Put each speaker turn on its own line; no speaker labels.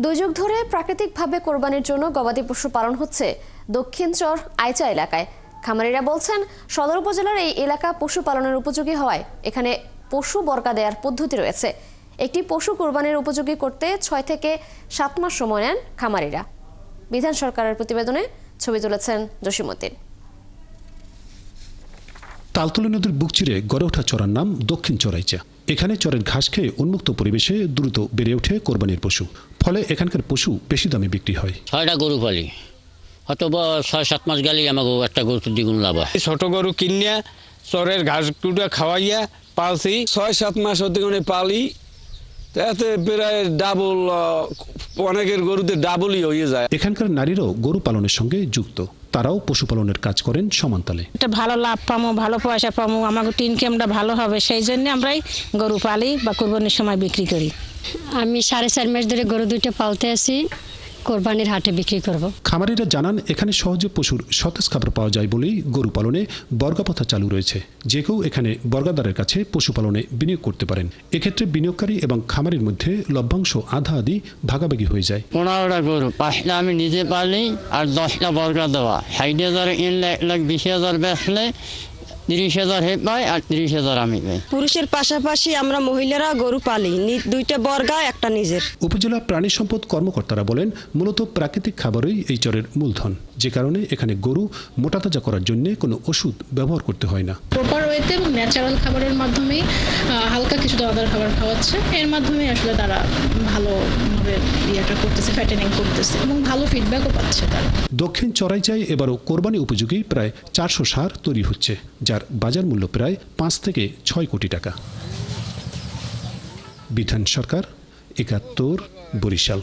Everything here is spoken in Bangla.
দুই যুগ ধরে প্রাকৃতিকভাবে কোরবানির জন্য গবাদি পশু পালন হচ্ছে দক্ষিণ চর আইচা এলাকায়। খামারিরা বলছেন, সদর উপজেলার এই এলাকা পশু পালনের উপযোগী হওয়ায় এখানে পশু বর্গা দেওয়ার পদ্ধতি রয়েছে। একটি পশু কোরবানির উপযোগী করতে 6 থেকে 7 মাস সময় নেন খামারিরা। বিধান সরকারের প্রতিবেদনে ছবি তুলেছেন জসিমউদ্দিন।
তালতলা নদীর বুক চিরে গড়ে ওঠা চরার নাম দক্ষিণ চরাইচা। এখানে চরের ঘাস খেয়ে উন্মুক্ত পরিবেশে দ্রুত বেড়ে ওঠে কোরবানির পশু। ফলে এখানকার পশু বেশি দামে বিক্রি হয়।
6টা গরু পালি, হয়তো 6-7 মাস গেলেই আমাকে একটা গরু দ্বিগুণ লাভ হয়।
ছোট গরু কিনিয়া চরের ঘাস টুটা খাওয়াইয়া পালছি 6-7 মাস অধিকনে পালি, এতে প্রায় ডাবল, অনেকের গরুতে ডাবলই হয়ে যায়।
এখানকার নারীরাও গরু পালনের সঙ্গে যুক্ত। তারাও পশুপালনের কাজ করেন সমানতালে।
একটা ভালো লাভ পামো, ভালো পয়সা পামো, আমাকে ইনকামটা ভালো হবে, সেই জন্য আমরাই গরু পালি বা কোরবানির সময় বিক্রি করি।
আমি 4.5 মাস ধরে গরু দুইটা পালতে আছি, কোরবানির হাটে বিক্রি করব।
খামারিরা জানান, এখানে সহজে পশুর সতেজ খাবার পাওয়া যায় বলেই গরু পালনে বর্গাপ্রথা চালু রয়েছে। যে কেউ এখানে বর্গাদারের কাছে পশুপালনে বিনিয়োগ করতে পারেন। এক্ষেত্রে বিনিয়োগকারী এবং খামারির মধ্যে লভ্যাংশ আধা আধি ভাগাভাগি হয়ে যায়।
15টা গরু, 5টা আমি নিজে পালি আর 10টা বর্গা দেওয়া। 60,000 কিনলে 1,20,000 বেচলে 30,000 হে পায় আর 30,000 আমি পাই।
পুরুষের পাশাপাশি আমরা মহিলারা গরু পালি, 2টা বর্গা, একটা নিজের।
উপজেলা প্রাণী সম্পদ কর্মকর্তারা বলেন, মূলত প্রাকৃতিক খাবারই এই চরের মূলধন। যে কারণে এখানে গরু মোটাতাজা করার জন্য কোনো ওষুধ ব্যবহার করতে হয় না।
প্রপার ওয়েতে এবং ন্যাচারাল খাবারের মাধ্যমেই হালকা কিছু দানাদার খাবার খাওয়াচ্ছে, এর মাধ্যমে আসলে তারা ভালোভাবে ইয়েটা করতেছে, ফ্যাটেনিং করতেছে এবং ভালো ফিডব্যাকও পাচ্ছে তারা।
দক্ষিণ চরাইচায় এবারও কোরবানি উপযোগী প্রায় 400 ষাঁড় তৈরি হচ্ছে, যার বাজার মূল্য প্রায় 5 থেকে 6 কোটি টাকা। বিধান সরকার, 71, বরিশাল।